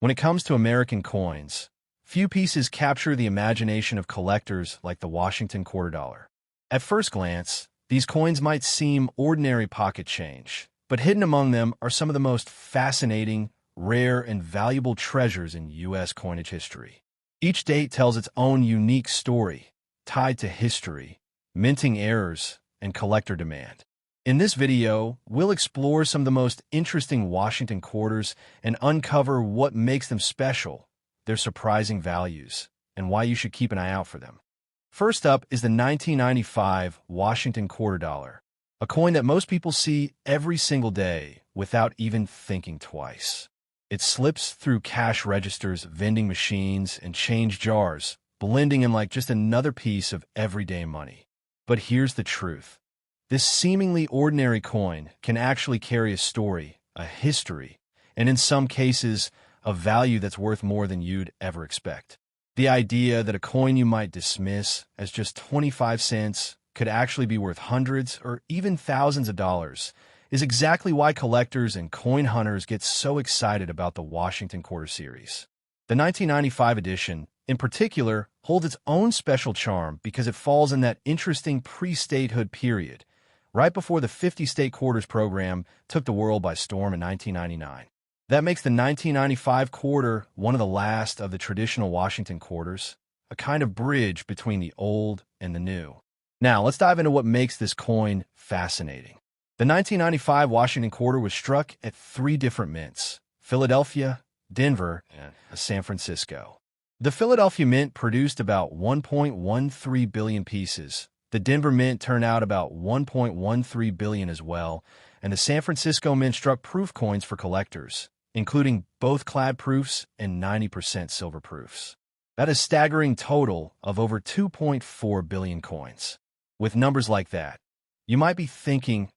When it comes to American coins, few pieces capture the imagination of collectors like the Washington quarter dollar. At first glance, these coins might seem ordinary pocket change, but hidden among them are some of the most fascinating, rare, and valuable treasures in U.S. coinage history. Each date tells its own unique story, tied to history, minting errors, and collector demand. In this video, we'll explore some of the most interesting Washington quarters and uncover what makes them special, their surprising values, and why you should keep an eye out for them. First up is the 1995 Washington quarter dollar, a coin that most people see every single day without even thinking twice. It slips through cash registers, vending machines, and change jars, blending in like just another piece of everyday money. But here's the truth. This seemingly ordinary coin can actually carry a story, a history, and in some cases, a value that's worth more than you'd ever expect. The idea that a coin you might dismiss as just 25 cents could actually be worth hundreds or even thousands of dollars is exactly why collectors and coin hunters get so excited about the Washington Quarter Series. The 1995 edition, in particular, holds its own special charm because it falls in that interesting pre-statehood period, right before the 50-state quarters program took the world by storm in 1999. That makes the 1995 quarter one of the last of the traditional Washington quarters, a kind of bridge between the old and the new. Now, let's dive into what makes this coin fascinating. The 1995 Washington quarter was struck at 3 different mints: Philadelphia, Denver, and San Francisco. The Philadelphia Mint produced about 1.13 billion pieces. The Denver Mint turned out about 1.13 billion as well, and the San Francisco Mint struck proof coins for collectors, including both clad proofs and 90% silver proofs. That is a staggering total of over 2.4 billion coins. With numbers like that, you might be thinking,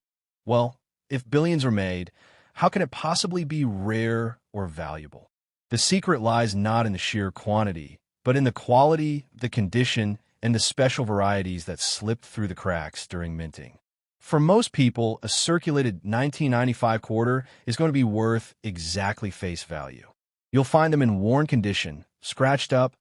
well, if billions are made, how can it possibly be rare or valuable? The secret lies not in the sheer quantity, but in the quality, the condition, and the special varieties that slipped through the cracks during minting. For most people, a circulated 1995 quarter is going to be worth exactly face value. You'll find them in worn condition, scratched up,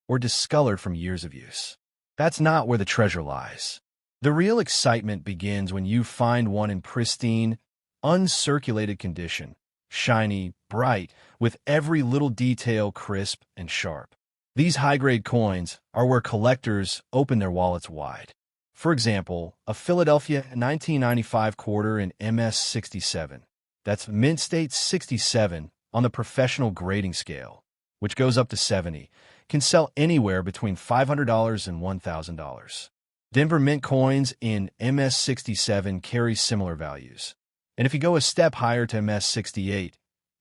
or discolored from years of use. That's not where the treasure lies. The real excitement begins when you find one in pristine, uncirculated condition, shiny, bright, with every little detail crisp and sharp. These high-grade coins are where collectors open their wallets wide. For example, a Philadelphia 1995 quarter in MS67, that's Mint State 67 on the professional grading scale, which goes up to 70, can sell anywhere between $500 and $1,000. Denver Mint coins in MS67 carry similar values. And if you go a step higher to MS68,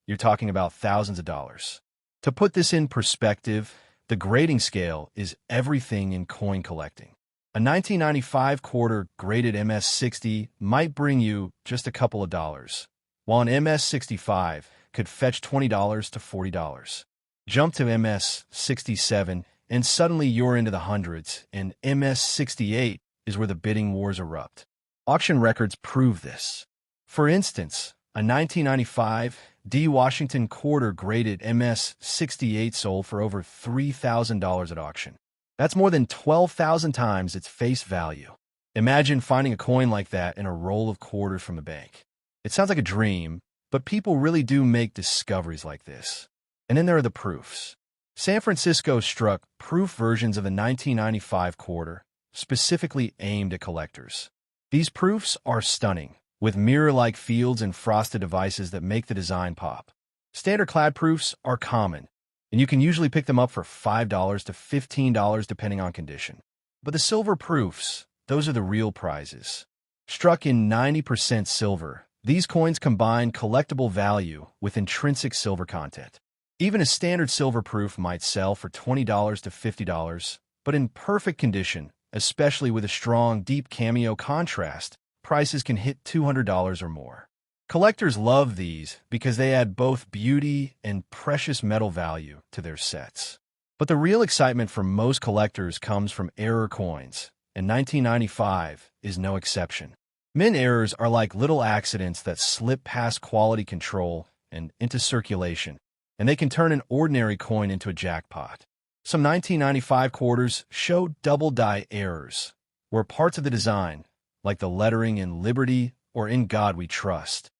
you're talking about thousands of dollars. To put this in perspective, the grading scale is everything in coin collecting. A 1995 quarter graded MS60 might bring you just a couple of dollars, while an MS65 could fetch $20 to $40. Jump to MS67, and suddenly you're into the hundreds, and MS68 is where the bidding wars erupt. Auction records prove this. For instance, a 1995 D. Washington quarter graded MS68 sold for over $3,000 at auction. That's more than 12,000 times its face value. Imagine finding a coin like that in a roll of quarters from a bank. It sounds like a dream, but people really do make discoveries like this. And then there are the proofs. San Francisco struck proof versions of the 1995 quarter, specifically aimed at collectors. These proofs are stunning, with mirror-like fields and frosted devices that make the design pop. Standard clad proofs are common, and you can usually pick them up for $5 to $15 depending on condition. But the silver proofs, those are the real prizes. Struck in 90% silver, these coins combine collectible value with intrinsic silver content. Even a standard silver proof might sell for $20 to $50, but in perfect condition, especially with a strong, deep cameo contrast, prices can hit $200 or more. Collectors love these because they add both beauty and precious metal value to their sets. But the real excitement for most collectors comes from error coins, and 1995 is no exception. Mint errors are like little accidents that slip past quality control and into circulation, and they can turn an ordinary coin into a jackpot. Some 1995 quarters show double-die errors, where parts of the design, like the lettering in Liberty or In God We Trust,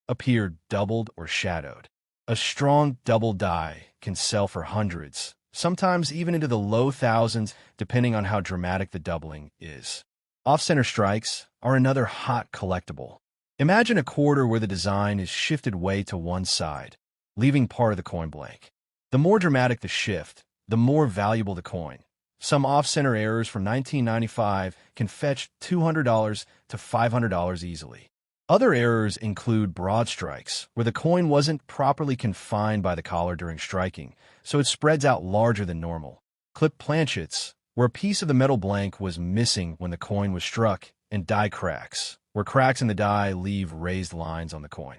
appear doubled or shadowed. A strong double die can sell for hundreds, sometimes even into the low thousands, depending on how dramatic the doubling is. Off-center strikes are another hot collectible. Imagine a quarter where the design is shifted way to one side, leaving part of the coin blank. The more dramatic the shift, the more valuable the coin. Some off-center errors from 1995 can fetch $200 to $500 easily. Other errors include broad strikes, where the coin wasn't properly confined by the collar during striking, so it spreads out larger than normal. Clipped planchets, where a piece of the metal blank was missing when the coin was struck, and die cracks, where cracks in the die leave raised lines on the coin.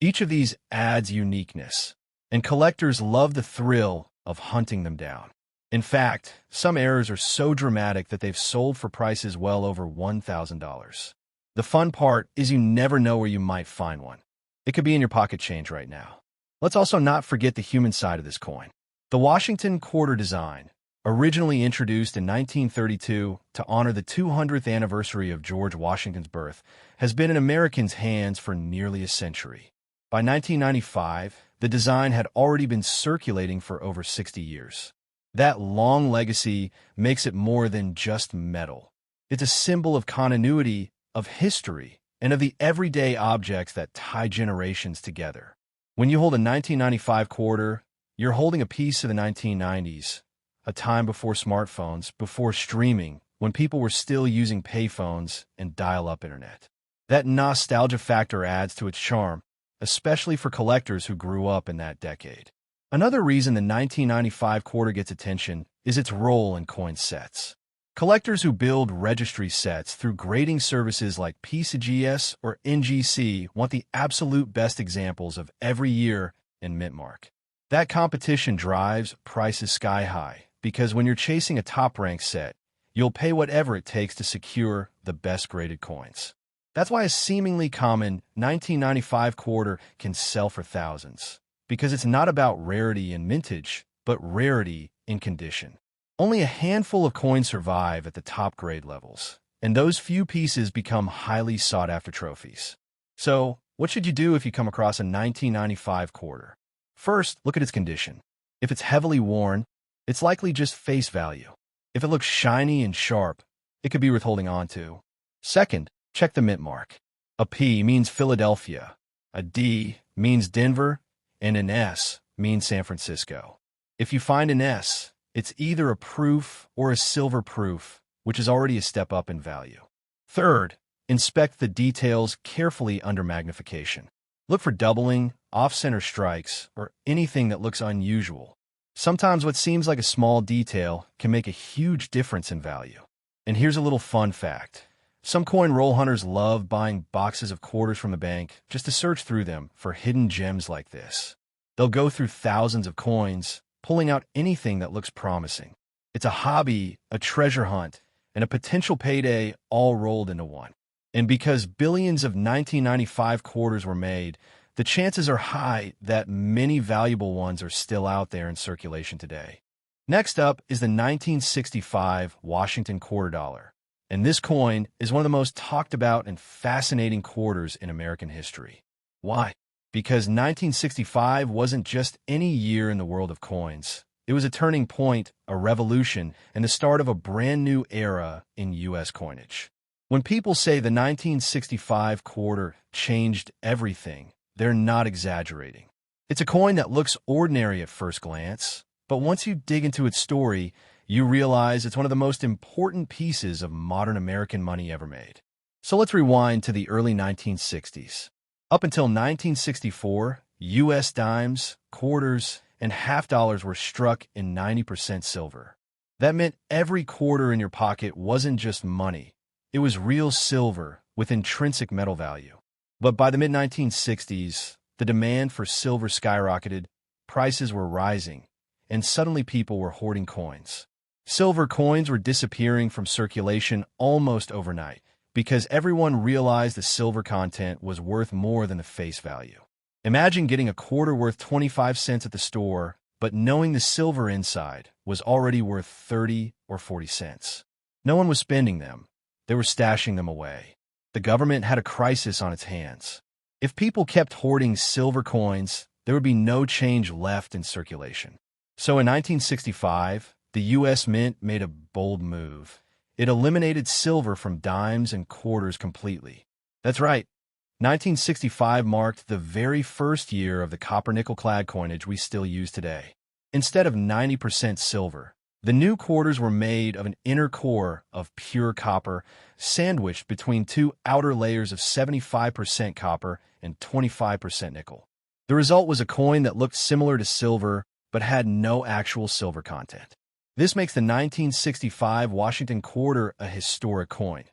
Each of these adds uniqueness, and collectors love the thrill of hunting them down. In fact, some errors are so dramatic that they've sold for prices well over $1,000. The fun part is you never know where you might find one. It could be in your pocket change right now. Let's also not forget the human side of this coin. The Washington quarter design, originally introduced in 1932 to honor the 200th anniversary of George Washington's birth, has been in Americans' hands for nearly a century. By 1995, the design had already been circulating for over 60 years. That long legacy makes it more than just metal. It's a symbol of continuity, of history, and of the everyday objects that tie generations together. When you hold a 1995 quarter, you're holding a piece of the 1990s, a time before smartphones, before streaming, when people were still using payphones and dial-up internet. That nostalgia factor adds to its charm, especially for collectors who grew up in that decade. Another reason the 1995 quarter gets attention is its role in coin sets. Collectors who build registry sets through grading services like PCGS or NGC want the absolute best examples of every year in Mintmark. That competition drives prices sky high, because when you're chasing a top-ranked set, you'll pay whatever it takes to secure the best-graded coins. That's why a seemingly common 1995 quarter can sell for thousands, because it's not about rarity in mintage, but rarity in condition. Only a handful of coins survive at the top grade levels, and those few pieces become highly sought-after trophies. So, what should you do if you come across a 1995 quarter? First, look at its condition. If it's heavily worn, it's likely just face value. If it looks shiny and sharp, it could be worth holding on to. Second, check the mint mark. A P means Philadelphia, a D means Denver, and an S means San Francisco. If you find an S, it's either a proof or a silver proof, which is already a step up in value. Third, inspect the details carefully under magnification. Look for doubling, off-center strikes, or anything that looks unusual. Sometimes what seems like a small detail can make a huge difference in value. And here's a little fun fact. Some coin roll hunters love buying boxes of quarters from the bank just to search through them for hidden gems like this. They'll go through thousands of coins, pulling out anything that looks promising. It's a hobby, a treasure hunt, and a potential payday all rolled into one. And because billions of 1995 quarters were made, the chances are high that many valuable ones are still out there in circulation today. Next up is the 1965 Washington quarter dollar. And this coin is one of the most talked about and fascinating quarters in American history. Why? Because 1965 wasn't just any year in the world of coins. It was a turning point, a revolution, and the start of a brand new era in U.S. coinage. When people say the 1965 quarter changed everything, they're not exaggerating. It's a coin that looks ordinary at first glance, but once you dig into its story, you realize it's one of the most important pieces of modern American money ever made. So let's rewind to the early 1960s. Up until 1964, U.S. dimes, quarters, and half dollars were struck in 90% silver. That meant every quarter in your pocket wasn't just money. It was real silver with intrinsic metal value. But by the mid-1960s, the demand for silver skyrocketed, prices were rising, and suddenly people were hoarding coins. Silver coins were disappearing from circulation almost overnight because everyone realized the silver content was worth more than the face value. Imagine getting a quarter worth 25 cents at the store, but knowing the silver inside was already worth 30 or 40 cents. No one was spending them. They were stashing them away. The government had a crisis on its hands. If people kept hoarding silver coins, there would be no change left in circulation. So in 1965, the U.S. Mint made a bold move. It eliminated silver from dimes and quarters completely. That's right. 1965 marked the very first year of the copper-nickel-clad coinage we still use today. Instead of 90% silver, the new quarters were made of an inner core of pure copper, sandwiched between two outer layers of 75% copper and 25% nickel. The result was a coin that looked similar to silver, but had no actual silver content. This makes the 1965 Washington quarter a historic coin,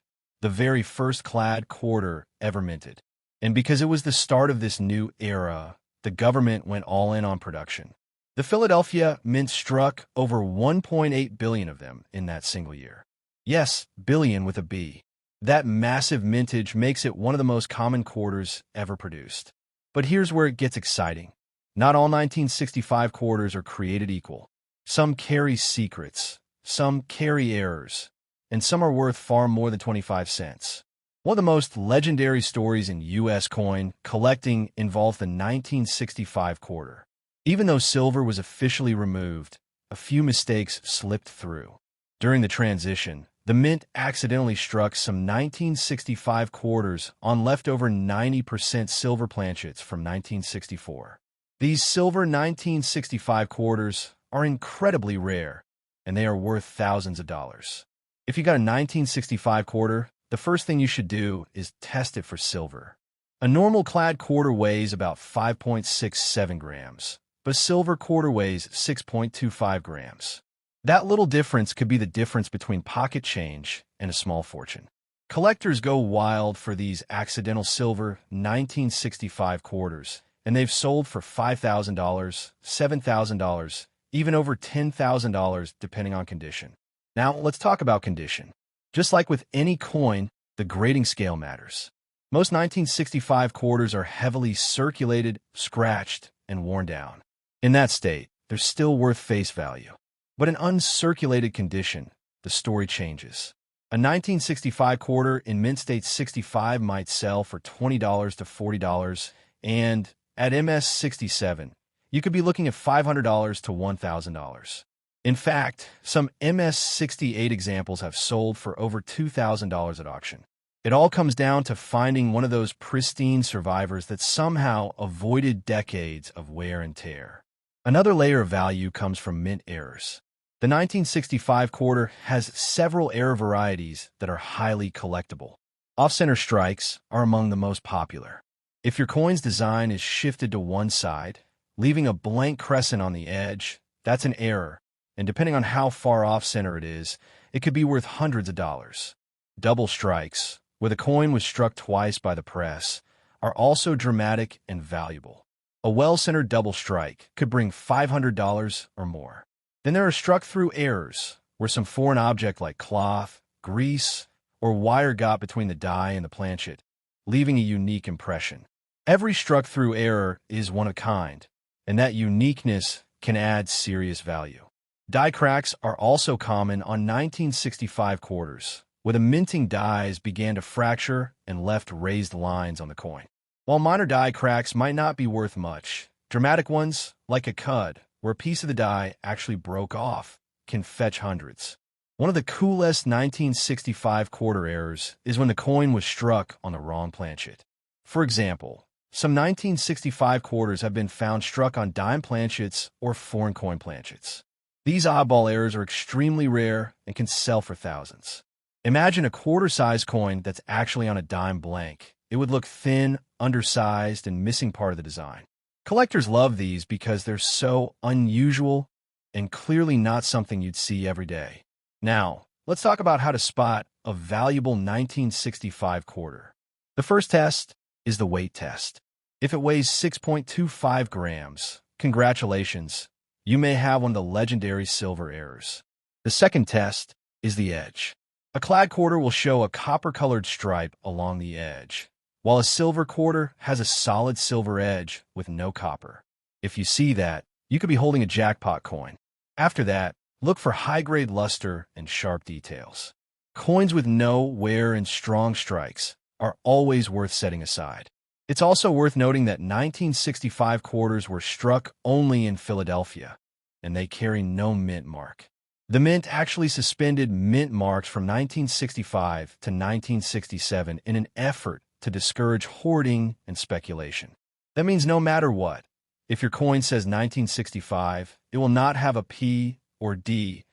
the very first clad quarter ever minted. And because it was the start of this new era, the government went all in on production. The Philadelphia Mint struck over 1.8 billion of them in that single year. Yes, billion with a B. That massive mintage makes it one of the most common quarters ever produced. But here's where it gets exciting. Not all 1965 quarters are created equal. Some carry secrets, some carry errors, and some are worth far more than 25 cents. One of the most legendary stories in U.S. coin collecting involved the 1965 quarter. Even though silver was officially removed, a few mistakes slipped through. During the transition, the Mint accidentally struck some 1965 quarters on leftover 90% silver planchets from 1964. These silver 1965 quarters are incredibly rare, and they are worth thousands of dollars. If you got a 1965 quarter, the first thing you should do is test it for silver. A normal clad quarter weighs about 5.67 grams, but silver quarter weighs 6.25 grams. That little difference could be the difference between pocket change and a small fortune. Collectors go wild for these accidental silver 1965 quarters, and they've sold for $5,000, $7,000, even over $10,000 depending on condition. Now, let's talk about condition. Just like with any coin, the grading scale matters. Most 1965 quarters are heavily circulated, scratched, and worn down. In that state, they're still worth face value. But in uncirculated condition, the story changes. A 1965 quarter in Mint State 65 might sell for $20 to $40, and at MS 67, you could be looking at $500 to $1,000. In fact, some MS 68 examples have sold for over $2,000 at auction. It all comes down to finding one of those pristine survivors that somehow avoided decades of wear and tear. Another layer of value comes from mint errors. The 1965 quarter has several error varieties that are highly collectible. Off-center strikes are among the most popular. If your coin's design is shifted to one side, leaving a blank crescent on the edge, that's an error, and depending on how far off-center it is, it could be worth hundreds of dollars. Double strikes, where the coin was struck twice by the press, are also dramatic and valuable. A well-centered double strike could bring $500 or more. Then there are struck-through errors, where some foreign object like cloth, grease, or wire got between the die and the planchet, leaving a unique impression. Every struck-through error is one of a kind, and that uniqueness can add serious value. Die cracks are also common on 1965 quarters, where the minting dies began to fracture and left raised lines on the coin. While minor die cracks might not be worth much, dramatic ones, like a cud, where a piece of the die actually broke off, can fetch hundreds. One of the coolest 1965 quarter errors is when the coin was struck on the wrong planchet. For example, some 1965 quarters have been found struck on dime planchets or foreign coin planchets. These oddball errors are extremely rare and can sell for thousands. Imagine a quarter-sized coin that's actually on a dime blank. It would look thin, undersized, and missing part of the design. Collectors love these because they're so unusual and clearly not something you'd see every day. Now, let's talk about how to spot a valuable 1965 quarter. The first test is the weight test. If it weighs 6.25 grams, congratulations, you may have one of the legendary silver errors. The second test is the edge. A clad quarter will show a copper-colored stripe along the edge, while a silver quarter has a solid silver edge with no copper. If you see that, you could be holding a jackpot coin. After that, look for high-grade luster and sharp details. Coins with no wear and strong strikes are always worth setting aside. It's also worth noting that 1965 quarters were struck only in Philadelphia, and they carry no mint mark. The mint actually suspended mint marks from 1965 to 1967 in an effort to discourage hoarding and speculation. That means no matter what, if your coin says 1965, it will not have a P or D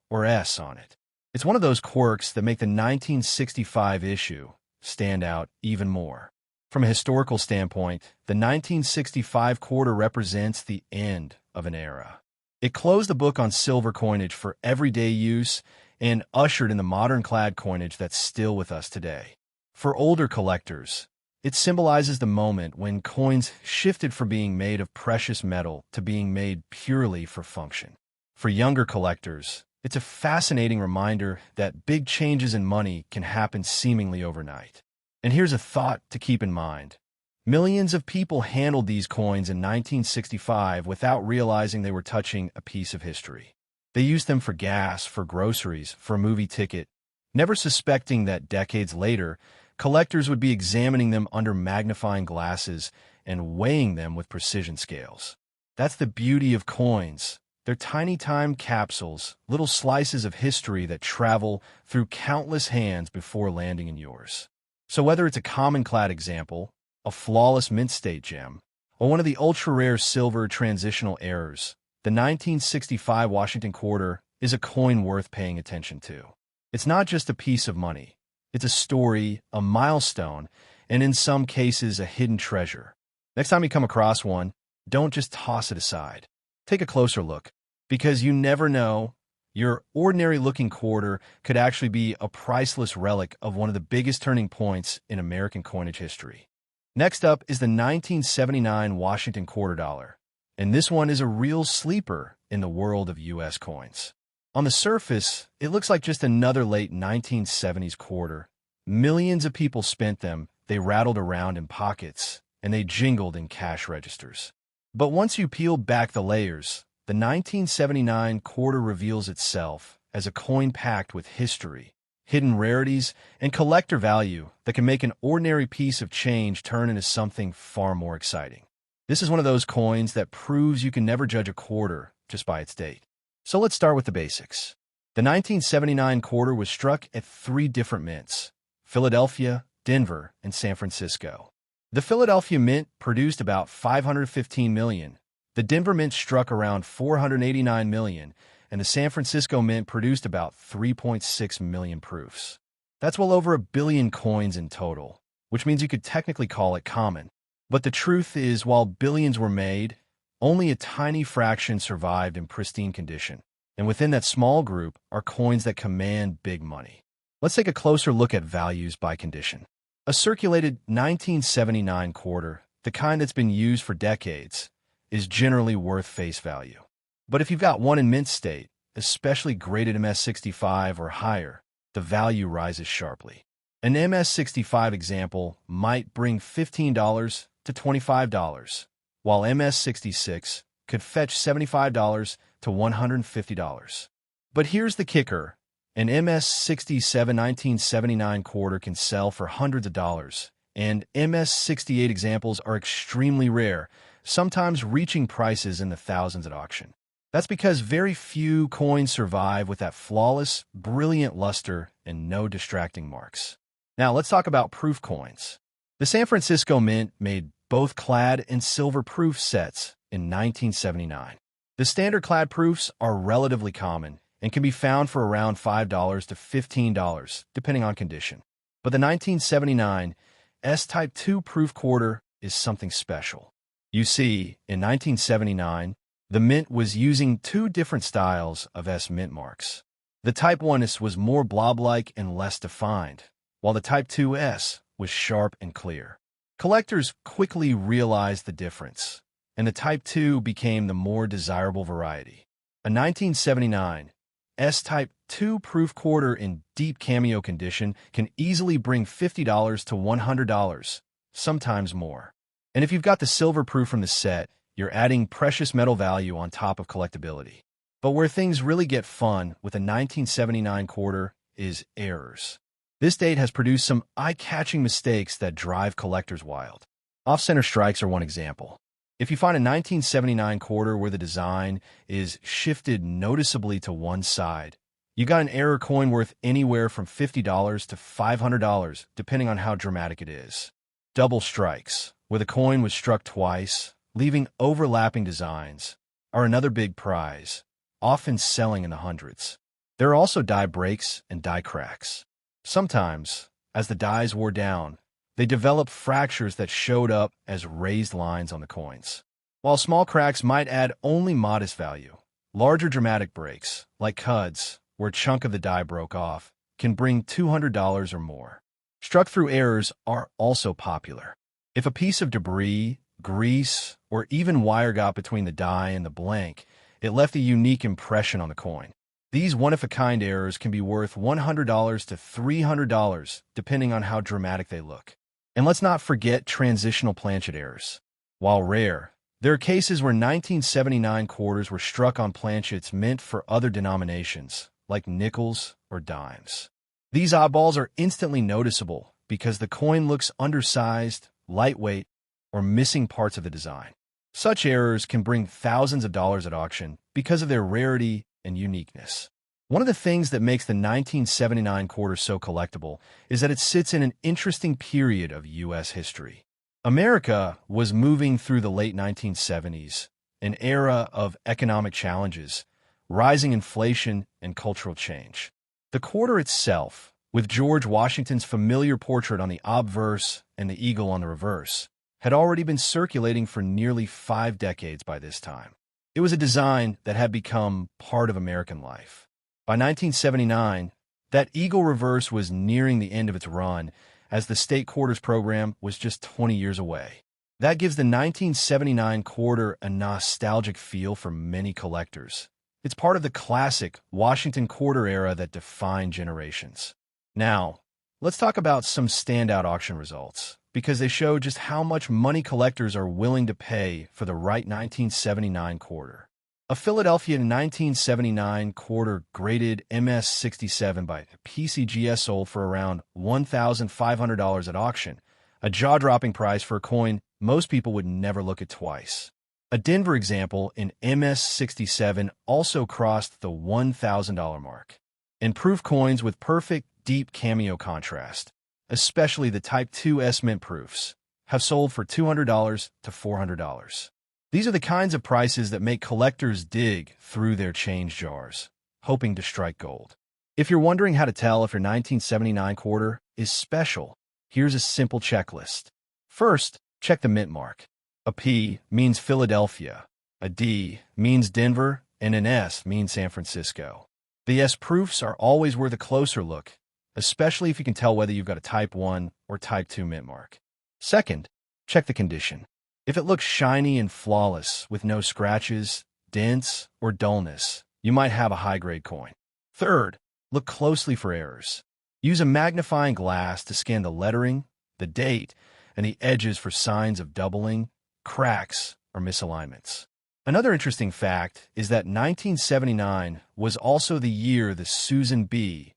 or S on it. It's one of those quirks that make the 1965 issue stand out even more. From a historical standpoint, the 1965 quarter represents the end of an era. It closed the book on silver coinage for everyday use and ushered in the modern clad coinage that's still with us today. For older collectors, it symbolizes the moment when coins shifted from being made of precious metal to being made purely for function. For younger collectors, it's a fascinating reminder that big changes in money can happen seemingly overnight. And here's a thought to keep in mind. Millions of people handled these coins in 1965 without realizing they were touching a piece of history. They used them for gas, for groceries, for a movie ticket, never suspecting that decades later, collectors would be examining them under magnifying glasses and weighing them with precision scales. That's the beauty of coins. They're tiny time capsules, little slices of history that travel through countless hands before landing in yours. So whether it's a common clad example, a flawless mint state gem, or one of the ultra-rare silver transitional errors, the 1965 Washington quarter is a coin worth paying attention to. It's not just a piece of money. It's a story, a milestone, and in some cases, a hidden treasure. Next time you come across one, don't just toss it aside. Take a closer look, because you never know, your ordinary-looking quarter could actually be a priceless relic of one of the biggest turning points in American coinage history. Next up is the 1979 Washington quarter dollar, and this one is a real sleeper in the world of U.S. coins. On the surface, it looks like just another late 1970s quarter. Millions of people spent them, they rattled around in pockets, and they jingled in cash registers. But once you peel back the layers, the 1979 quarter reveals itself as a coin packed with history, hidden rarities, and collector value that can make an ordinary piece of change turn into something far more exciting. This is one of those coins that proves you can never judge a quarter just by its date. So let's start with the basics. The 1979 quarter was struck at 3 different mints: Philadelphia, Denver, and San Francisco. The Philadelphia mint produced about 515 million. The Denver mint struck around 489 million, and the San Francisco mint produced about 3.6 million proofs. That's well over 1 billion coins in total, which means you could technically call it common. But the truth is, while billions were made, only a tiny fraction survived in pristine condition. And within that small group are coins that command big money. Let's take a closer look at values by condition. A circulated 1979 quarter, the kind that's been used for decades, is generally worth face value. But if you've got one in mint state, especially graded MS65 or higher, the value rises sharply. An MS65 example might bring $15 to $25, while MS66 could fetch $75 to $150. But here's the kicker. An MS67 1979 quarter can sell for hundreds of dollars, and MS68 examples are extremely rare, sometimes reaching prices in the thousands at auction. That's because very few coins survive with that flawless, brilliant luster and no distracting marks. Now let's talk about proof coins. The San Francisco Mint made both clad and silver proof sets in 1979. The standard clad proofs are relatively common and can be found for around $5 to $15, depending on condition. But the 1979 S-Type 2 proof quarter is something special. You see, in 1979, the mint was using 2 different styles of S mint marks. The Type 1S was more blob-like and less defined, while the Type 2S was sharp and clear. Collectors quickly realized the difference, and the Type 2 became the more desirable variety. A 1979 S-Type 2 proof quarter in deep cameo condition can easily bring $50 to $100, sometimes more. And if you've got the silver proof from the set, you're adding precious metal value on top of collectability. But where things really get fun with a 1979 quarter is errors. This date has produced some eye-catching mistakes that drive collectors wild. Off-center strikes are one example. If you find a 1979 quarter where the design is shifted noticeably to one side, you got an error coin worth anywhere from $50 to $500, depending on how dramatic it is. Double strikes, where the coin was struck twice, leaving overlapping designs, are another big prize, often selling in the hundreds. There are also die breaks and die cracks. Sometimes, as the dies wore down, they developed fractures that showed up as raised lines on the coins. While small cracks might add only modest value, larger dramatic breaks, like cuds, where a chunk of the die broke off, can bring $200 or more. Struck-through errors are also popular. If a piece of debris, grease, or even wire got between the die and the blank, it left a unique impression on the coin. These one-of-a-kind errors can be worth $100 to $300, depending on how dramatic they look. And let's not forget transitional planchet errors. While rare, there are cases where 1979 quarters were struck on planchets meant for other denominations, like nickels or dimes. These oddballs are instantly noticeable because the coin looks undersized, lightweight, or missing parts of the design. Such errors can bring thousands of dollars at auction because of their rarity and uniqueness. One of the things that makes the 1979 quarter so collectible is that it sits in an interesting period of U.S. history. America was moving through the late 1970s, an era of economic challenges, rising inflation, and cultural change. The quarter itself, with George Washington's familiar portrait on the obverse and the eagle on the reverse, had already been circulating for nearly 5 decades by this time. It was a design that had become part of American life. By 1979, that eagle reverse was nearing the end of its run, as the state quarters program was just 20 years away. That gives the 1979 quarter a nostalgic feel for many collectors. It's part of the classic Washington quarter era that defined generations. Now, let's talk about some standout auction results, because they show just how much money collectors are willing to pay for the right 1979 quarter. A Philadelphia 1979 quarter graded MS-67 by PCGS sold for around $1,500 at auction, a jaw-dropping price for a coin most people would never look at twice. A Denver example in MS-67 also crossed the $1,000 mark. And proof coins with perfect, deep cameo contrast, especially the Type 2 S-Mint proofs, have sold for $200 to $400. These are the kinds of prices that make collectors dig through their change jars, hoping to strike gold. If you're wondering how to tell if your 1979 quarter is special, here's a simple checklist. First, check the mint mark. A P means Philadelphia, a D means Denver, and an S means San Francisco. The S proofs are always worth a closer look, especially if you can tell whether you've got a Type 1 or Type 2 mint mark. Second, check the condition. If it looks shiny and flawless with no scratches, dents, or dullness, you might have a high-grade coin. Third, look closely for errors. Use a magnifying glass to scan the lettering, the date, and the edges for signs of doubling, cracks, or misalignments. Another interesting fact is that 1979 was also the year the Susan B.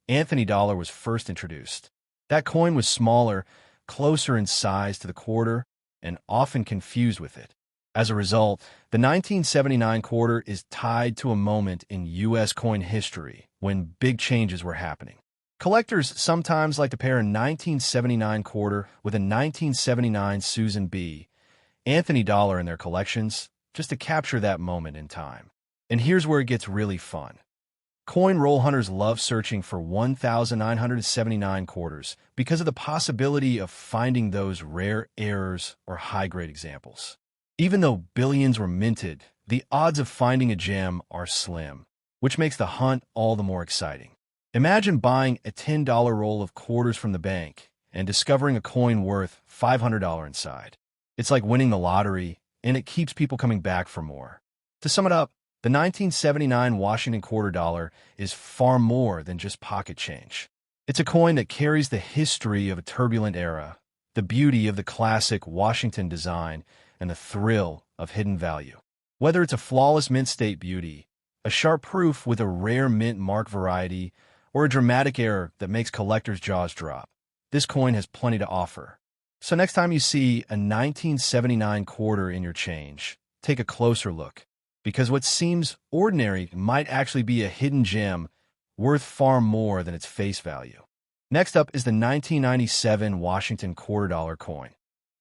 Anthony dollar was first introduced. That coin was smaller, closer in size to the quarter, and often confused with it. As a result, the 1979 quarter is tied to a moment in U.S. coin history when big changes were happening. Collectors sometimes like to pair a 1979 quarter with a 1979 Susan B. Anthony dollar in their collections just to capture that moment in time. And here's where it gets really fun. Coin roll hunters love searching for 1,979 quarters because of the possibility of finding those rare errors or high-grade examples. Even though billions were minted, the odds of finding a gem are slim, which makes the hunt all the more exciting. Imagine buying a $10 roll of quarters from the bank and discovering a coin worth $500 inside. It's like winning the lottery, and it keeps people coming back for more. To sum it up, the 1979 Washington quarter dollar is far more than just pocket change. It's a coin that carries the history of a turbulent era, the beauty of the classic Washington design, and the thrill of hidden value. Whether it's a flawless mint state beauty, a sharp proof with a rare mint mark variety, or a dramatic error that makes collectors' jaws drop, this coin has plenty to offer. So next time you see a 1979 quarter in your change, take a closer look, because what seems ordinary might actually be a hidden gem worth far more than its face value. Next up is the 1997 Washington $quarter coin,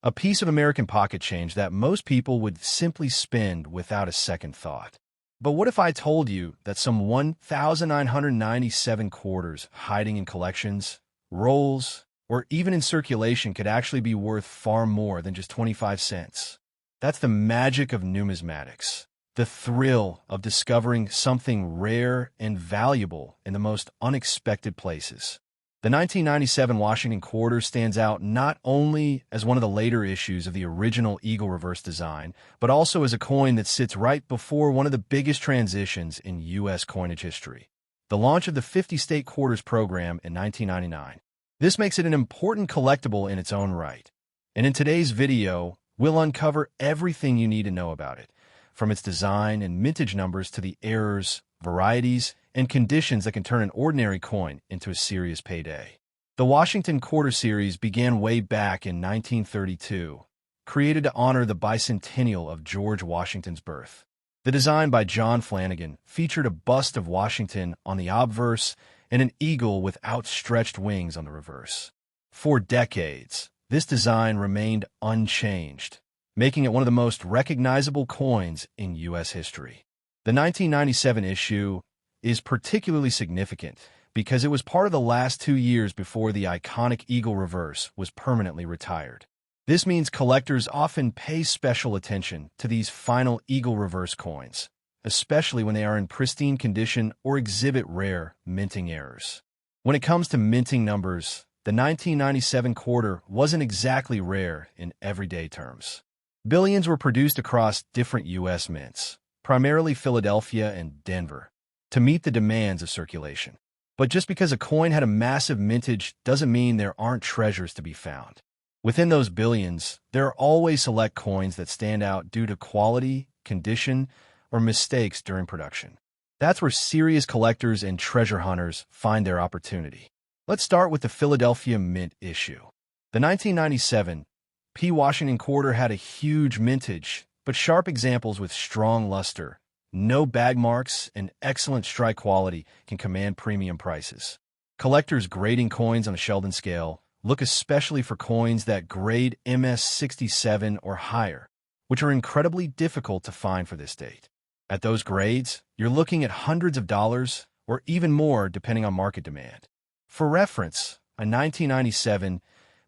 a piece of American pocket change that most people would simply spend without a second thought. But what if I told you that some 1,997 quarters hiding in collections, rolls, or even in circulation could actually be worth far more than just 25 cents? That's the magic of numismatics, the thrill of discovering something rare and valuable in the most unexpected places. The 1997 Washington quarter stands out not only as one of the later issues of the original Eagle reverse design, but also as a coin that sits right before one of the biggest transitions in U.S. coinage history, the launch of the 50-state quarters program in 1999. This makes it an important collectible in its own right. And in today's video, we'll uncover everything you need to know about it, from its design and mintage numbers to the errors, varieties, and conditions that can turn an ordinary coin into a serious payday. The Washington Quarter Series began way back in 1932, created to honor the bicentennial of George Washington's birth. The design by John Flanagan featured a bust of Washington on the obverse and an eagle with outstretched wings on the reverse. For decades, this design remained unchanged, making it one of the most recognizable coins in U.S. history. The 1997 issue is particularly significant because it was part of the last 2 years before the iconic Eagle reverse was permanently retired. This means collectors often pay special attention to these final Eagle reverse coins, especially when they are in pristine condition or exhibit rare minting errors. When it comes to minting numbers, the 1997 quarter wasn't exactly rare in everyday terms. Billions were produced across different U.S. mints, primarily Philadelphia and Denver, to meet the demands of circulation. But just because a coin had a massive mintage doesn't mean there aren't treasures to be found. Within those billions, there are always select coins that stand out due to quality, condition, or mistakes during production. That's where serious collectors and treasure hunters find their opportunity. Let's start with the Philadelphia Mint issue. The 1997 P. Washington quarter had a huge mintage, but sharp examples with strong luster, no bag marks, and excellent strike quality can command premium prices. Collectors grading coins on a Sheldon scale look especially for coins that grade MS67 or higher, which are incredibly difficult to find for this date. At those grades, you're looking at hundreds of dollars or even more depending on market demand. For reference, a 1997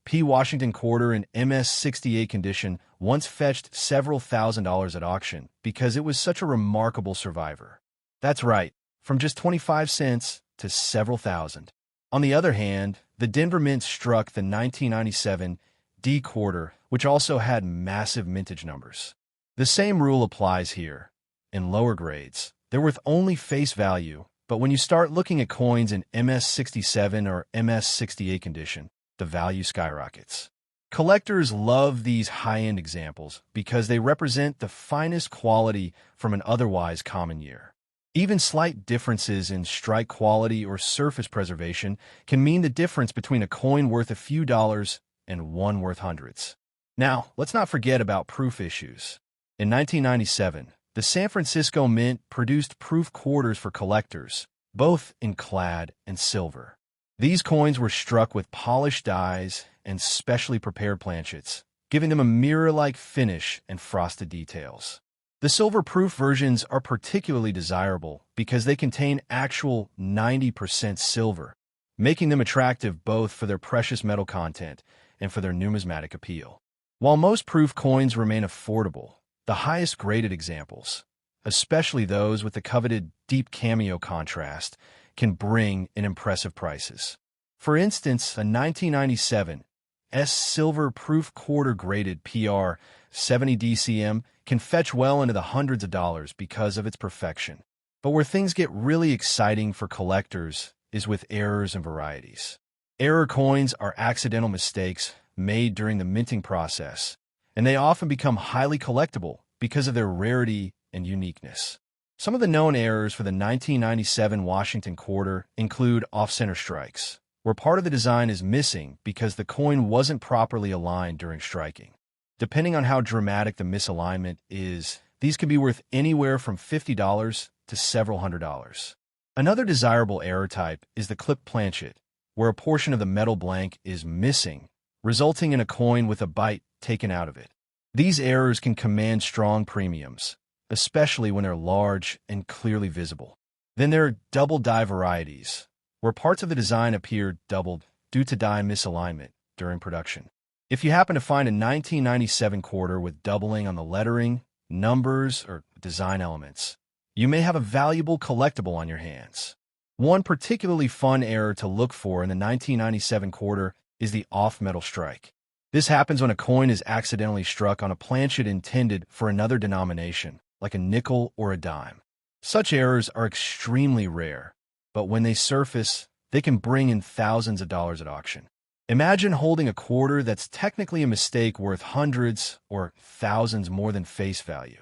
P. Washington quarter in MS68 condition once fetched several $1,000s at auction because it was such a remarkable survivor. That's right, from just 25 cents to several thousand. On the other hand, the Denver Mint struck the 1997 D quarter, which also had massive mintage numbers. The same rule applies here. In lower grades, they're worth only face value, but when you start looking at coins in MS67 or MS68 condition, the value skyrockets. Collectors love these high-end examples because they represent the finest quality from an otherwise common year. Even slight differences in strike quality or surface preservation can mean the difference between a coin worth a few dollars and one worth hundreds. Now, let's not forget about proof issues. In 1997, the San Francisco Mint produced proof quarters for collectors, both in clad and silver. These coins were struck with polished dies and specially prepared planchets, giving them a mirror-like finish and frosted details. The silver-proof versions are particularly desirable because they contain actual 90% silver, making them attractive both for their precious metal content and for their numismatic appeal. While most proof coins remain affordable, the highest-graded examples, especially those with the coveted deep cameo contrast, can bring in impressive prices. For instance, a 1997 S silver proof quarter graded PR 70 DCM can fetch well into the hundreds of dollars because of its perfection. But where things get really exciting for collectors is with errors and varieties. Error coins are accidental mistakes made during the minting process, and they often become highly collectible because of their rarity and uniqueness. Some of the known errors for the 1997 Washington quarter include off-center strikes, where part of the design is missing because the coin wasn't properly aligned during striking. Depending on how dramatic the misalignment is, these can be worth anywhere from $50 to several $100s. Another desirable error type is the clip planchet, where a portion of the metal blank is missing, resulting in a coin with a bite taken out of it. These errors can command strong premiums, especially when they're large and clearly visible. Then there are double die varieties, where parts of the design appear doubled due to die misalignment during production. If you happen to find a 1997 quarter with doubling on the lettering, numbers, or design elements, you may have a valuable collectible on your hands. One particularly fun error to look for in the 1997 quarter is the off-metal strike. This happens when a coin is accidentally struck on a planchet intended for another denomination, like a nickel or a dime. Such errors are extremely rare, but when they surface, they can bring in thousands of dollars at auction. Imagine holding a quarter that's technically a mistake worth hundreds or thousands more than face value.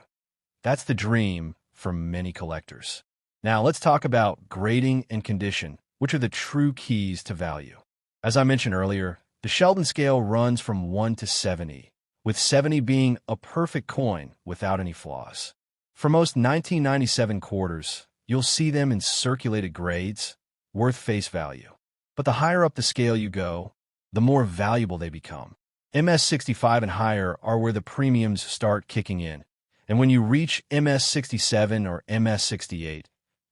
That's the dream for many collectors. Now let's talk about grading and condition, which are the true keys to value. As I mentioned earlier, the Sheldon scale runs from 1 to 70, with 70 being a perfect coin without any flaws. For most 1997 quarters, you'll see them in circulated grades, worth face value. But the higher up the scale you go, the more valuable they become. MS65 and higher are where the premiums start kicking in. And when you reach MS67 or MS68,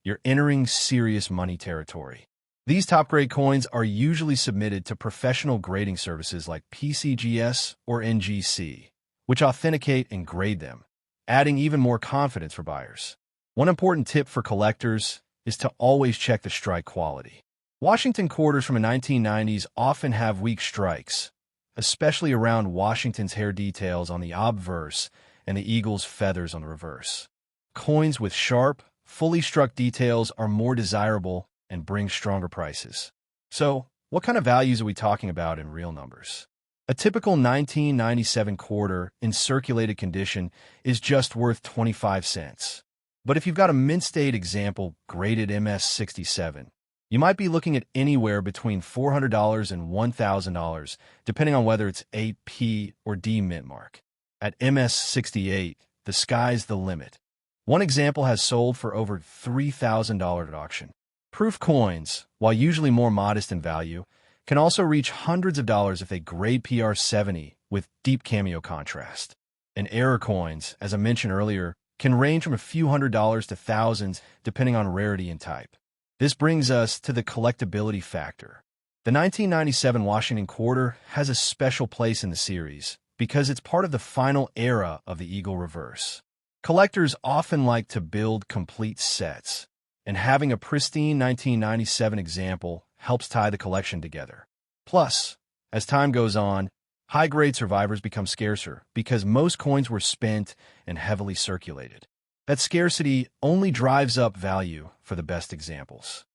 you're entering serious money territory. These top-grade coins are usually submitted to professional grading services like PCGS or NGC, which authenticate and grade them, adding even more confidence for buyers. One important tip for collectors is to always check the strike quality. Washington quarters from the 1990s often have weak strikes, especially around Washington's hair details on the obverse and the eagle's feathers on the reverse. Coins with sharp, fully struck details are more desirable and bring stronger prices. So, what kind of values are we talking about in real numbers? A typical 1997 quarter in circulated condition is just worth 25 cents. But if you've got a mint state example graded MS67, you might be looking at anywhere between $400 and $1,000, depending on whether it's A, P, or D mint mark. At MS68, the sky's the limit. One example has sold for over $3,000 at auction. Proof coins, while usually more modest in value, can also reach hundreds of dollars if they grade PR70 with deep cameo contrast. And error coins, as I mentioned earlier, can range from a few $100s to thousands depending on rarity and type. This brings us to the collectability factor. The 1997 Washington quarter has a special place in the series because it's part of the final era of the Eagle reverse. Collectors often like to build complete sets, and having a pristine 1997 example helps tie the collection together. Plus, as time goes on, high-grade survivors become scarcer because most coins were spent and heavily circulated. That scarcity only drives up value for the best examples.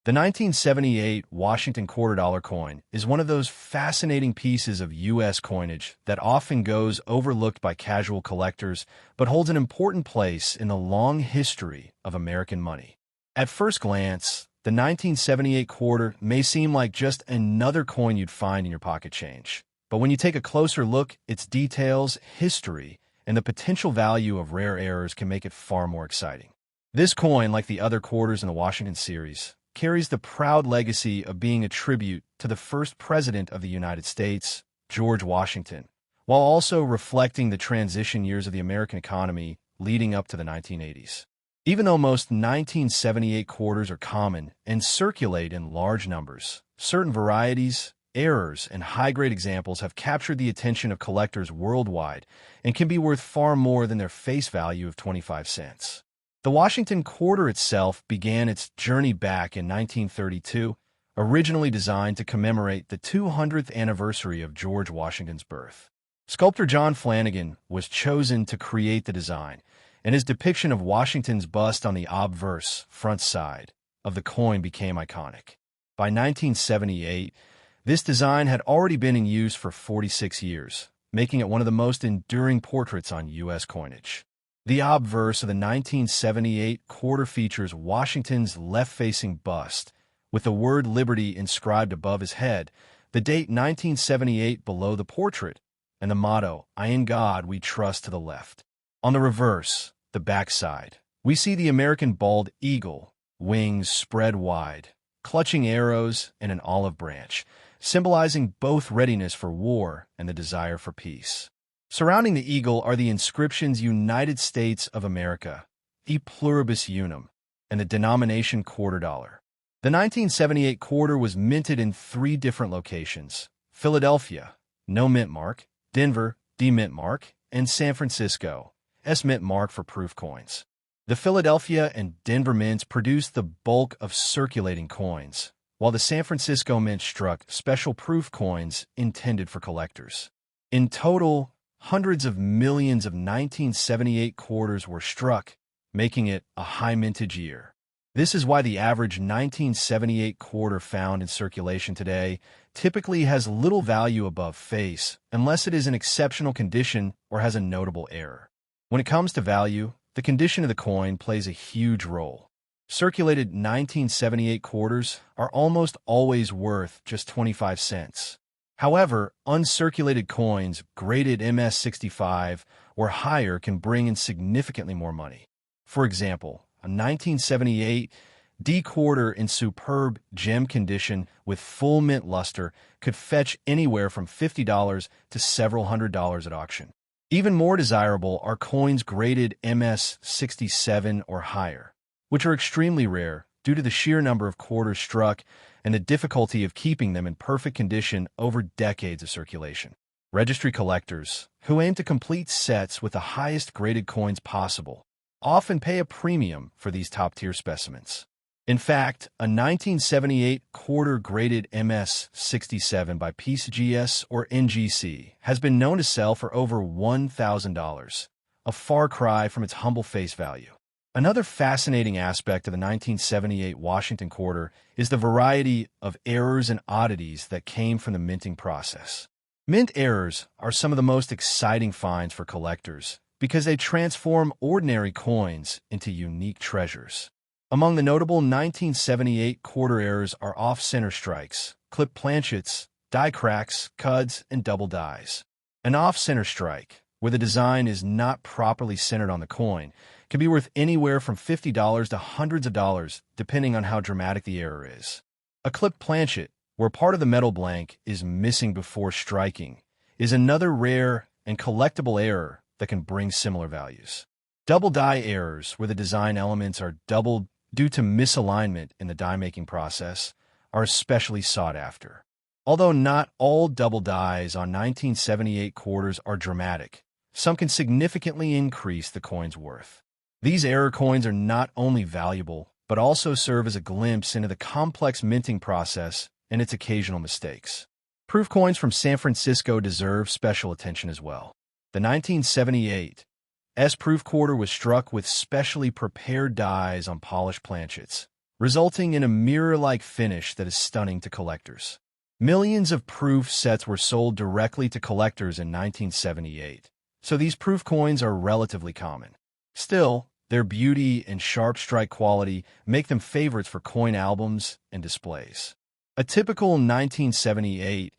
The 1978 Washington $quarter coin is one of those fascinating pieces of U.S. coinage that often goes overlooked by casual collectors but holds an important place in the long history of American money. At first glance, the 1978 quarter may seem like just another coin you'd find in your pocket change. But when you take a closer look, its details, history, and the potential value of rare errors can make it far more exciting. This coin, like the other quarters in the Washington series, carries the proud legacy of being a tribute to the first president of the United States, George Washington, while also reflecting the transition years of the American economy leading up to the 1980s. Even though most 1978 quarters are common and circulate in large numbers, certain varieties, errors, and high-grade examples have captured the attention of collectors worldwide and can be worth far more than their face value of 25 cents. The Washington quarter itself began its journey back in 1932, originally designed to commemorate the 200th anniversary of George Washington's birth. Sculptor John Flanagan was chosen to create the design, and his depiction of Washington's bust on the obverse front side of the coin became iconic. By 1978, This design had already been in use for 46 years, making it one of the most enduring portraits on U.S. coinage. The obverse of the 1978 quarter features Washington's left-facing bust, with the word Liberty inscribed above his head, the date 1978 below the portrait, and the motto, "I in God we trust," to the left. On the reverse, the backside, we see the American bald eagle, wings spread wide, clutching arrows and an olive branch, symbolizing both readiness for war and the desire for peace. Surrounding the eagle are the inscriptions United States of America, E pluribus unum, and the denomination $quarter. The 1978 quarter was minted in 3 different locations: Philadelphia, no mint mark; Denver, D mint mark; and San Francisco, S mint mark for proof coins. The Philadelphia and Denver mints produced the bulk of circulating coins, while the San Francisco mint struck special proof coins intended for collectors. In total, hundreds of millions of 1978 quarters were struck, making it a high mintage year. This is why the average 1978 quarter found in circulation today typically has little value above face, unless it is in exceptional condition or has a notable error. When it comes to value, the condition of the coin plays a huge role. Circulated 1978 quarters are almost always worth just 25 cents. However, uncirculated coins graded MS65 or higher can bring in significantly more money. For example, a 1978 D quarter in superb gem condition with full mint luster could fetch anywhere from $50 to several $100s at auction. Even more desirable are coins graded MS67 or higher, which are extremely rare due to the sheer number of quarters struck and the difficulty of keeping them in perfect condition over decades of circulation. Registry collectors, who aim to complete sets with the highest graded coins possible, often pay a premium for these top-tier specimens. In fact, a 1978 quarter graded MS67 by PCGS or NGC has been known to sell for over $1,000, a far cry from its humble face value. Another fascinating aspect of the 1978 Washington quarter is the variety of errors and oddities that came from the minting process. Mint errors are some of the most exciting finds for collectors because they transform ordinary coins into unique treasures. Among the notable 1978 quarter errors are off-center strikes, clipped planchets, die cracks, cuds, and double dies. An off-center strike, where the design is not properly centered on the coin, can be worth anywhere from $50 to hundreds of dollars, depending on how dramatic the error is. A clipped planchet, where part of the metal blank is missing before striking, is another rare and collectible error that can bring similar values. Double die errors, where the design elements are doubled due to misalignment in the die-making process, are especially sought after. Although not all double dies on 1978 quarters are dramatic, some can significantly increase the coin's worth. These error coins are not only valuable, but also serve as a glimpse into the complex minting process and its occasional mistakes. Proof coins from San Francisco deserve special attention as well. The 1978 S-proof quarter was struck with specially prepared dies on polished planchets, resulting in a mirror-like finish that is stunning to collectors. Millions of proof sets were sold directly to collectors in 1978, so these proof coins are relatively common. Still, their beauty and sharp strike quality make them favorites for coin albums and displays. A typical 1978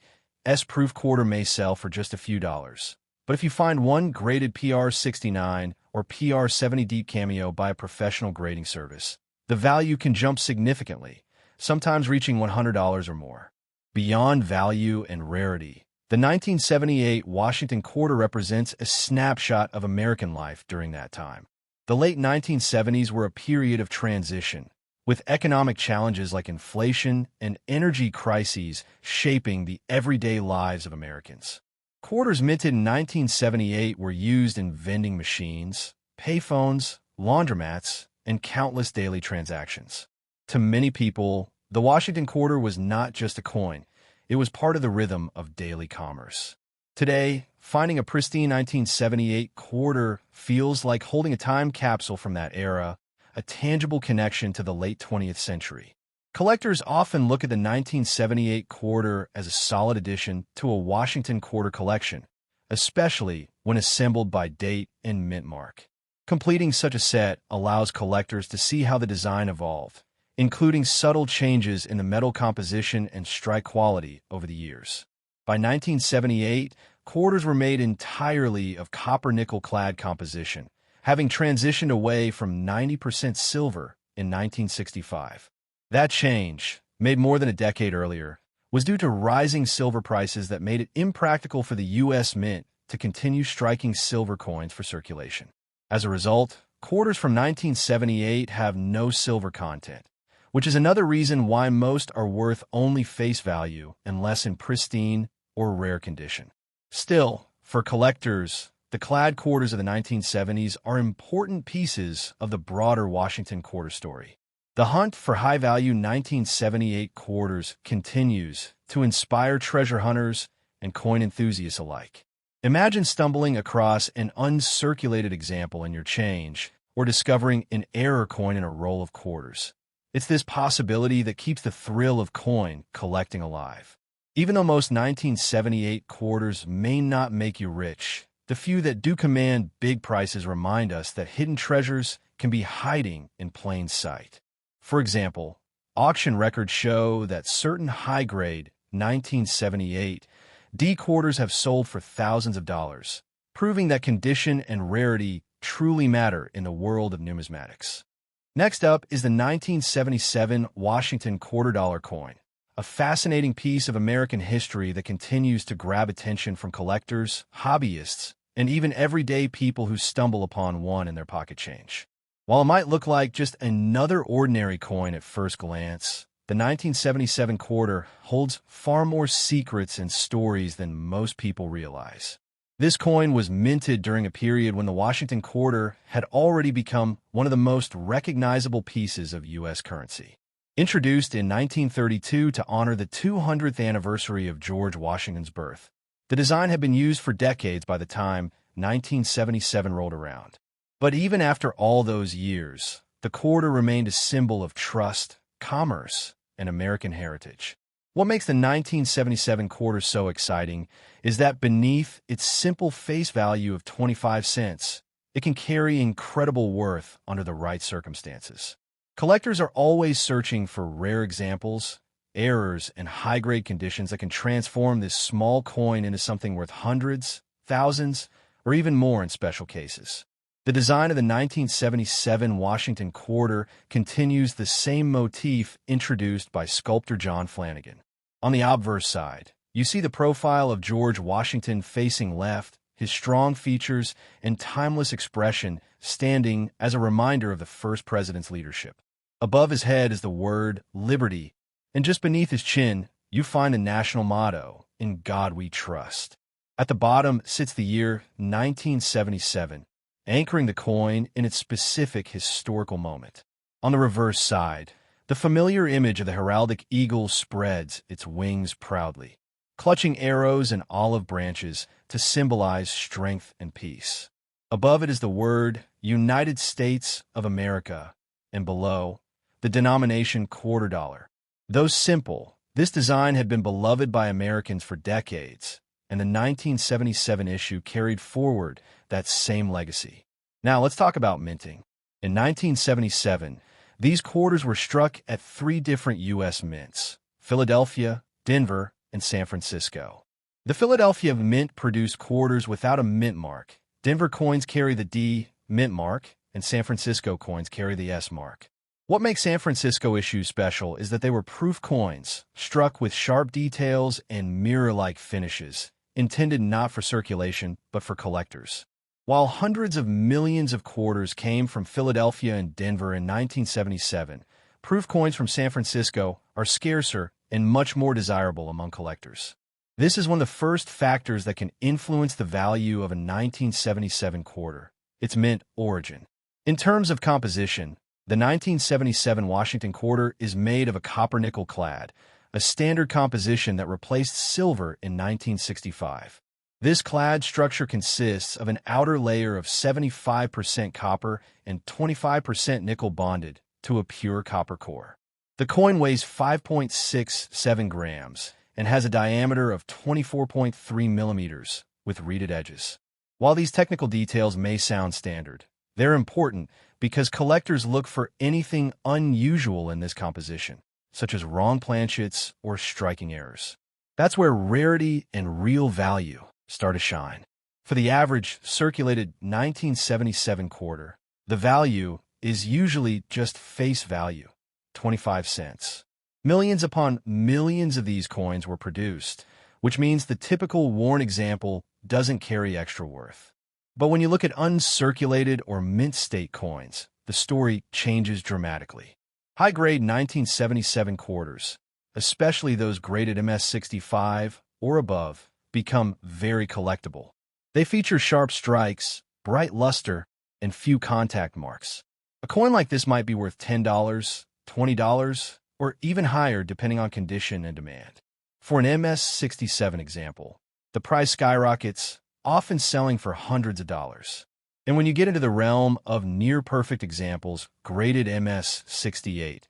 S-proof quarter may sell for just a few dollars, but if you find one graded PR69 or PR70 deep cameo by a professional grading service, the value can jump significantly, sometimes reaching $100 or more. Beyond value and rarity, the 1978 Washington quarter represents a snapshot of American life during that time. The late 1970s were a period of transition, with economic challenges like inflation and energy crises shaping the everyday lives of Americans. Quarters minted in 1978 were used in vending machines, payphones, laundromats, and countless daily transactions. To many people, the Washington quarter was not just a coin, it was part of the rhythm of daily commerce. Today, finding a pristine 1978 quarter feels like holding a time capsule from that era, a tangible connection to the late 20th century. Collectors often look at the 1978 quarter as a solid addition to a Washington quarter collection, especially when assembled by date and mint mark. Completing such a set allows collectors to see how the design evolved, including subtle changes in the metal composition and strike quality over the years. By 1978, quarters were made entirely of copper-nickel clad composition, having transitioned away from 90% silver in 1965. That change, made more than a decade earlier, was due to rising silver prices that made it impractical for the U.S. Mint to continue striking silver coins for circulation. As a result, quarters from 1978 have no silver content, which is another reason why most are worth only face value unless in pristine or rare condition. Still, for collectors, the clad quarters of the 1970s are important pieces of the broader Washington quarter story. The hunt for high-value 1978 quarters continues to inspire treasure hunters and coin enthusiasts alike. Imagine stumbling across an uncirculated example in your change or discovering an error coin in a roll of quarters. It's this possibility that keeps the thrill of coin collecting alive. Even though most 1978 quarters may not make you rich, the few that do command big prices remind us that hidden treasures can be hiding in plain sight. For example, auction records show that certain high-grade 1978 D quarters have sold for thousands of dollars, proving that condition and rarity truly matter in the world of numismatics. Next up is the 1977 Washington quarter dollar coin, a fascinating piece of American history that continues to grab attention from collectors, hobbyists, and even everyday people who stumble upon one in their pocket change. While it might look like just another ordinary coin at first glance, the 1977 quarter holds far more secrets and stories than most people realize. This coin was minted during a period when the Washington quarter had already become one of the most recognizable pieces of U.S. currency. Introduced in 1932 to honor the 200th anniversary of George Washington's birth, the design had been used for decades by the time 1977 rolled around. But even after all those years, the quarter remained a symbol of trust, commerce, and American heritage. What makes the 1977 quarter so exciting is that beneath its simple face value of 25 cents, it can carry incredible worth under the right circumstances. Collectors are always searching for rare examples, errors, and high-grade conditions that can transform this small coin into something worth hundreds, thousands, or even more in special cases. The design of the 1977 Washington quarter continues the same motif introduced by sculptor John Flanagan. On the obverse side, you see the profile of George Washington facing left, his strong features and timeless expression standing as a reminder of the first president's leadership. Above his head is the word Liberty, and just beneath his chin, you find the national motto, "In God We Trust." At the bottom sits the year 1977, anchoring the coin in its specific historical moment. On the reverse side, the familiar image of the heraldic eagle spreads its wings proudly, clutching arrows and olive branches to symbolize strength and peace. Above it is the word United States of America, and below, the denomination quarter dollar. Though simple, this design had been beloved by Americans for decades, and the 1977 issue carried forward that same legacy. Now let's talk about minting. In 1977, these quarters were struck at 3 different U.S. mints: Philadelphia, Denver, and San Francisco. The Philadelphia Mint produced quarters without a mint mark. Denver coins carry the D mint mark, and San Francisco coins carry the S mark. What makes San Francisco issues special is that they were proof coins, struck with sharp details and mirror-like finishes, intended not for circulation, but for collectors. While hundreds of millions of quarters came from Philadelphia and Denver in 1977, proof coins from San Francisco are scarcer and much more desirable among collectors. This is one of the first factors that can influence the value of a 1977 quarter, its mint origin. In terms of composition, the 1977 Washington quarter is made of a copper-nickel clad, a standard composition that replaced silver in 1965. This clad structure consists of an outer layer of 75% copper and 25% nickel bonded to a pure copper core. The coin weighs 5.67 grams and has a diameter of 24.3 millimeters with reeded edges. While these technical details may sound standard, they're important because collectors look for anything unusual in this composition, such as wrong planchets or striking errors. That's where rarity and real value start to shine. For the average circulated 1977 quarter, the value is usually just face value, 25 cents. Millions upon millions of these coins were produced, which means the typical worn example doesn't carry extra worth. But when you look at uncirculated or mint state coins, the story changes dramatically. High-grade 1977 quarters, especially those graded MS-65 or above, become very collectible. They feature sharp strikes, bright luster, and few contact marks. A coin like this might be worth $10, $20, or even higher depending on condition and demand. For an MS-67 example, the price skyrockets, often selling for hundreds of dollars. And when you get into the realm of near-perfect examples, graded MS-68,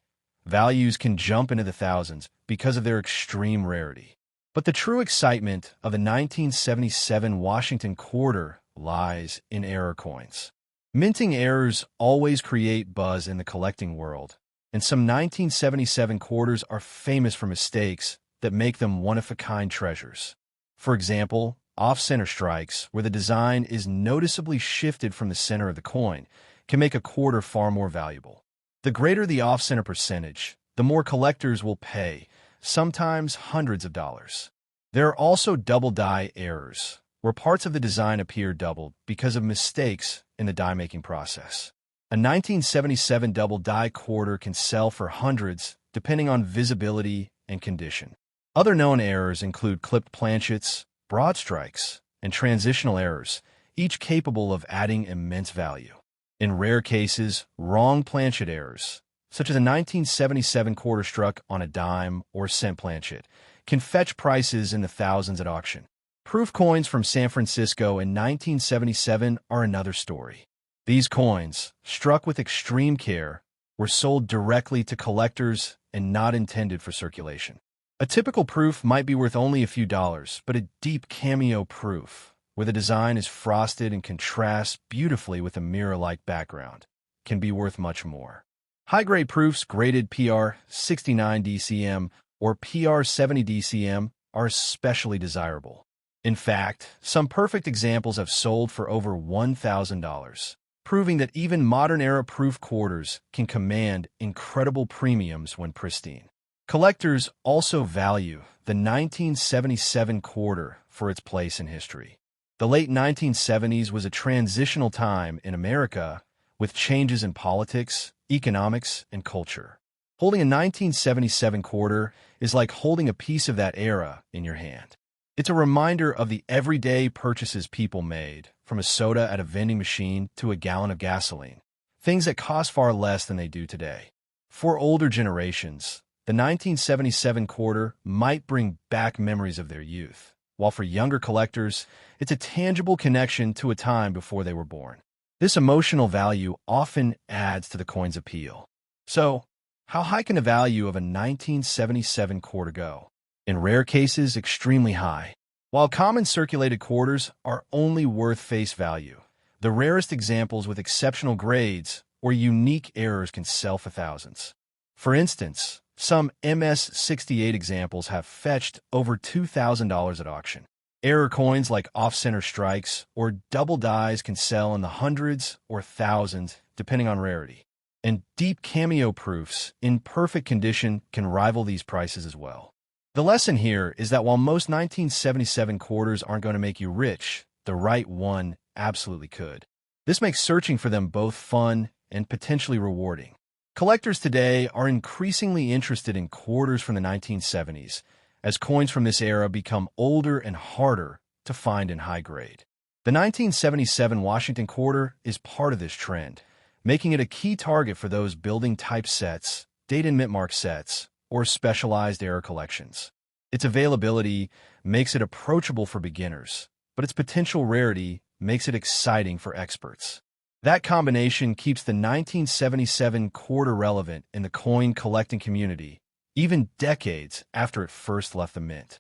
values can jump into the thousands because of their extreme rarity. But the true excitement of the 1977 Washington quarter lies in error coins. Minting errors always create buzz in the collecting world, and some 1977 quarters are famous for mistakes that make them one-of-a-kind treasures. For example, off-center strikes, where the design is noticeably shifted from the center of the coin, can make a quarter far more valuable. The greater the off-center percentage, the more collectors will pay, sometimes hundreds of dollars. There are also double-die errors, where parts of the design appear doubled because of mistakes in the die-making process. A 1977 double-die quarter can sell for hundreds, depending on visibility and condition. Other known errors include clipped planchets, broad strikes, and transitional errors, each capable of adding immense value. In rare cases, wrong planchet errors, such as a 1977 quarter struck on a dime or cent planchet, can fetch prices in the thousands at auction. Proof coins from San Francisco in 1977 are another story. These coins, struck with extreme care, were sold directly to collectors and not intended for circulation. A typical proof might be worth only a few dollars, but a deep cameo proof, where the design is frosted and contrasts beautifully with a mirror-like background, can be worth much more. High-grade proofs graded PR 69 DCM or PR 70 DCM are especially desirable. In fact, some perfect examples have sold for over $1,000, proving that even modern-era proof quarters can command incredible premiums when pristine. Collectors also value the 1977 quarter for its place in history. The late 1970s was a transitional time in America with changes in politics, economics, and culture. Holding a 1977 quarter is like holding a piece of that era in your hand. It's a reminder of the everyday purchases people made, from a soda at a vending machine to a gallon of gasoline, things that cost far less than they do today. For older generations, the 1977 quarter might bring back memories of their youth, while for younger collectors, it's a tangible connection to a time before they were born. This emotional value often adds to the coin's appeal. So, how high can the value of a 1977 quarter go? In rare cases, extremely high. While common circulated quarters are only worth face value, the rarest examples with exceptional grades or unique errors can sell for thousands. For instance, some MS-68 examples have fetched over $2,000 at auction. Error coins like off-center strikes or double dies can sell in the hundreds or thousands, depending on rarity. And deep cameo proofs in perfect condition can rival these prices as well. The lesson here is that while most 1977 quarters aren't going to make you rich, the right one absolutely could. This makes searching for them both fun and potentially rewarding. Collectors today are increasingly interested in quarters from the 1970s, as coins from this era become older and harder to find in high grade. The 1977 Washington quarter is part of this trend, making it a key target for those building type sets, date and mint mark sets, or specialized era collections. Its availability makes it approachable for beginners, but its potential rarity makes it exciting for experts. That combination keeps the 1977 quarter relevant in the coin collecting community, even decades after it first left the mint.